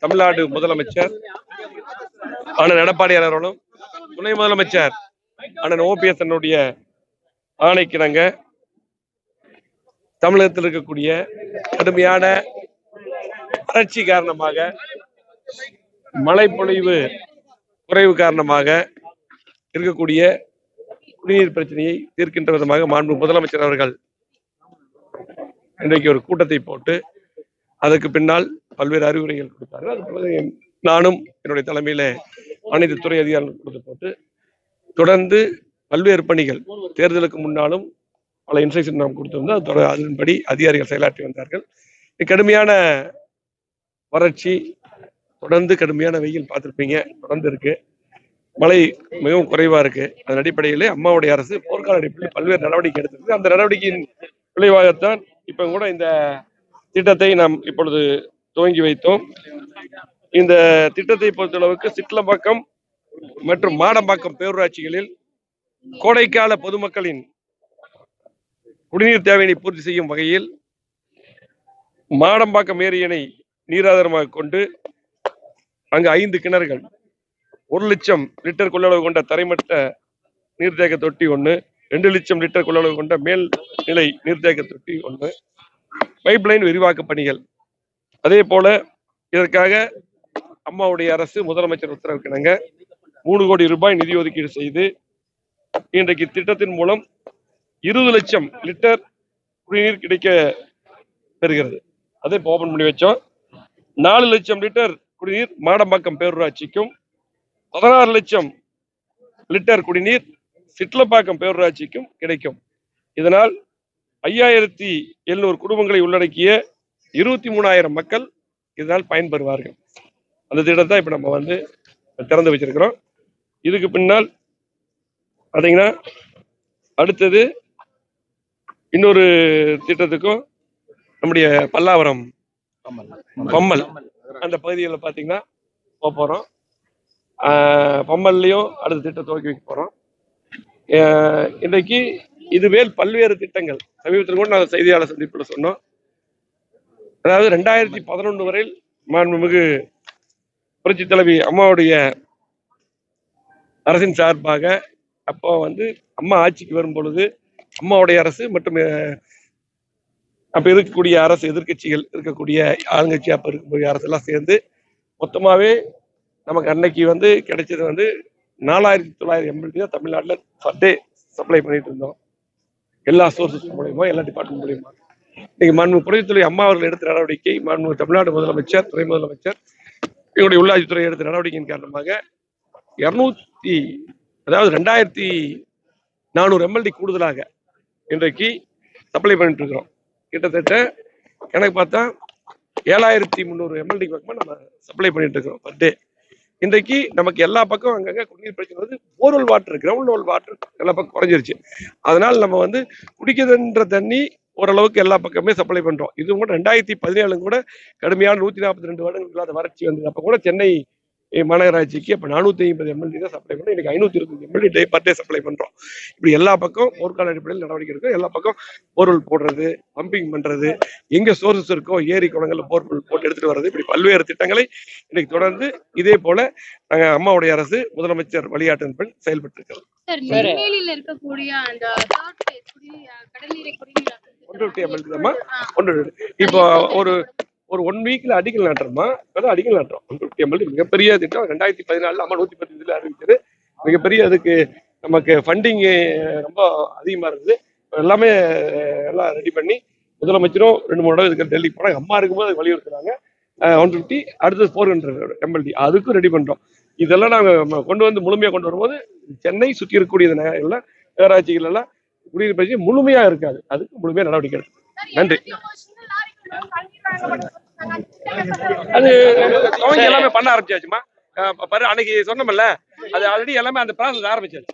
தமிழ்நாடு முதலமைச்சர் அண்ணன் எடப்பாடியார் அவர்களும் துணை முதலமைச்சர் அண்ணன் ஓபிஎஸ் ஆணைக்கிணங்க தமிழகத்தில் இருக்கக்கூடிய கடுமையான வறட்சி காரணமாக மழைப்பொழிவு குறைவு காரணமாக இருக்கக்கூடிய குடிநீர் பிரச்சனையை தீர்க்கின்ற விதமாக மாண்பு முதலமைச்சர் அவர்கள் இன்றைக்கு ஒரு கூட்டத்தை போட்டு அதற்கு பின்னால் பல்வேறு அறிவுரைகள் கொடுத்தார்கள். அது நானும் என்னுடைய தலைமையில அனைத்து துறை அதிகாரிகள் கொடுத்து போட்டு தொடர்ந்து பல்வேறு பணிகள் தேர்தலுக்கு முன்னாலும் பல இன்ஸ்ட்ரக்ஷன் நாம் கொடுத்திருந்தோம். அதன்படி அதிகாரிகள் செயலாற்றி வந்தார்கள். கடுமையான வறட்சி, தொடர்ந்து கடுமையான வெயில் பார்த்திருப்பீங்க, தொடர்ந்து இருக்கு. மழை மிகவும் குறைவா இருக்கு. அதன் அடிப்படையிலே அம்மாவுடைய அரசு போர்க்கால அடிப்படையில் பல்வேறு நடவடிக்கை எடுத்திருக்கு. அந்த நடவடிக்கையின் விளைவாகத்தான் இப்ப கூட இந்த திட்டத்தை நாம் இப்பொழுது துவங்கி வைத்தோம். இந்த திட்டத்தை பொறுத்தளவுக்கு சிட்லம்பாக்கம் மற்றும் மாடம்பாக்கம் பேரூராட்சிகளில் கோடைக்கால பொதுமக்களின் குடிநீர் தேவையை பூர்த்தி செய்யும் வகையில் மாடம்பாக்கம் ஏரியினை நீராதாரமாக கொண்டு அங்கு 5 கிணறுகள், 1 லட்சம் லிட்டர் கொள்ளளவு கொண்ட தரைமட்ட நீர்த்தேக்க தொட்டி 1, 2 லட்சம் லிட்டர் கொள்ளளவு கொண்ட மேல்நிலை நீர்த்தேக்க தொட்டி 1, பைப்லைன் விரிவாக்க பணிகள். அதே போல இதற்காக அம்மாவுடைய அரசு முதலமைச்சர் உத்தரவுக்கிணங்க 3 கோடி ரூபாய் நிதி ஒதுக்கீடு செய்து இன்றைக்கு திட்டத்தின் மூலம் 20 லட்சம் லிட்டர் குடிநீர் கிடைக்க பெறுகிறது. அதை ஓபன் பண்ணி வச்சோம். 4 லட்சம் லிட்டர் குடிநீர் மாடம்பாக்கம் பேரூராட்சிக்கும், 16 லட்சம் லிட்டர் குடிநீர் சிட்லம்பாக்கம் பேரூராட்சிக்கும் கிடைக்கும். இதனால் 5700 குடும்பங்களை உள்ளடக்கிய 23,000 மக்கள் இதனால் பயன்பெறுவார்கள். அந்த திட்டத்தை இப்ப நம்ம திறந்து வச்சிருக்கிறோம். இதுக்கு பின்னால் பாத்தீங்கன்னா அடுத்தது இன்னொரு திட்டத்துக்கும் நம்முடைய பல்லாவரம் பம்மல் அந்த பகுதிகளில் பாத்தீங்கன்னா போறோம். பம்மல்லையும் அடுத்த திட்டம் துவக்கி வைக்க போறோம். இன்றைக்கு இதுவேல் பல்வேறு திட்டங்கள் சமீபத்தில் கூட நாங்கள் செய்தியாளர் சந்திப்பில் சொன்னோம். அதாவது 2011 வரையில் மாண்புமிகு புரட்சி தலைவி அம்மாவுடைய அரசின் சார்பாக அப்போ அம்மா ஆட்சிக்கு வரும் பொழுது அம்மாவுடைய அரசு மற்றும் அப்ப இருக்கக்கூடிய அரசு எதிர்கட்சிகள் இருக்கக்கூடிய ஆளுங்கட்சி அப்ப இருக்கக்கூடிய அரசு எல்லாம் சேர்ந்து மொத்தமாவே நமக்கு அன்னைக்கு கிடைச்சது 4900 எம்எல்டி தான் தமிழ்நாட்டில் ஃபர்டே சப்ளை பண்ணிட்டு இருந்தோம். எல்லா சோர்சஸ் மூலியமா, எல்லா டிபார்ட்மெண்ட் மூலியமா. இன்னைக்கு மாண்பு புரட்சித்துறை அம்மா அவர்கள் எடுத்த நடவடிக்கை, மாண்பு தமிழ்நாடு முதலமைச்சர், துணை முதலமைச்சர், எங்களுடைய உள்ளாட்சித்துறை எடுத்த நடவடிக்கையின் காரணமாக 2400 எம்எல்டி கூடுதலாக இன்றைக்கு சப்ளை பண்ணிட்டு இருக்கிறோம். கிட்டத்தட்ட கணக்கு பார்த்தா 7300 எம்எல்டி பக்கமா நம்ம சப்ளை பண்ணிட்டு இருக்கிறோம் பர் டே. இன்றைக்கு நமக்கு எல்லா பக்கம் அங்கங்க குடிநீர் பிரச்சனை borewell water, ground level water எல்லா பக்கம் குறைஞ்சிருச்சு. அதனால நம்ம குடிக்கிறதுன்ற தண்ணி ஓரளவுக்கு எல்லா பக்கமே சப்ளை பண்றோம். இது கூட 2017 கூட கடுமையான 142 வருடங்களுக்கு இல்லாத வறட்சி வந்தது. அப்ப கூட சென்னை மாநகராட்சிக்கு அப்ப 450 எம்எல்டி தான் சப்ளை பண்ணோம். இன்னைக்கு 520 MLD day per day supply பண்றோம். இப்படி எல்லா பக்கம் போர்க்கால அடிப்படையில் நடவடிக்கை இருக்கு. எல்லா பக்கம் போர்வெல் போடுறது, பம்பிங் பண்றது, எங்க சோர்சஸ் இருக்கோ ஏரி குளங்கள்ல போர்வெல் போட்டு எடுத்துட்டு வர்றது, இப்படி பல்வேறு திட்டங்களை இன்னைக்கு தொடர்ந்து இதே போல நாங்க அம்மாவுடைய அரசு முதலமைச்சர் வழிகாட்டின் செயல்பட்டு இருக்கிறோம். 150 எம்எல்டி தான் இப்போ ஒரு 1 வீக்ல அடிக்கல் நாட்டுறோமா, இப்பதான் அடிக்கல் நாட்டுறோம். 150 எம்எல்டி மிகப்பெரிய திட்டம். 2014 அம்மா 115 அறிவிச்சது மிகப்பெரிய. அதுக்கு நமக்கு ஃபண்டிங் ரொம்ப அதிகமா இருக்குது. எல்லாமே எல்லாம் ரெடி பண்ணி முதலமைச்சரும் 2-3 தடவை இதுக்கு டெல்லி போனாங்க. அம்மா இருக்கும்போது அது வலியுறுத்துறாங்க. 150 அடுத்தது 400 எம்எல்டி அதுக்கும் ரெடி பண்றோம். இதெல்லாம் நாங்க கொண்டு முழுமையா கொண்டு வரும்போது சென்னை சுற்றி இருக்கக்கூடிய எல்லாம் நகராட்சிகள் எல்லாம் குடிநீர் பிரச்சனை முழுமையா இருக்காது. அதுக்கு முழுமையா நடவடிக்கை எடுக்கும். நன்றி. அது எல்லாமே பண்ண ஆரம்பிச்சாச்சுமா. அன்னைக்கு சொன்னோம்ல, அது ஆல்ரெடி எல்லாமே அந்த ப்ராசஸ் ஆரம்பிச்சாச்சு.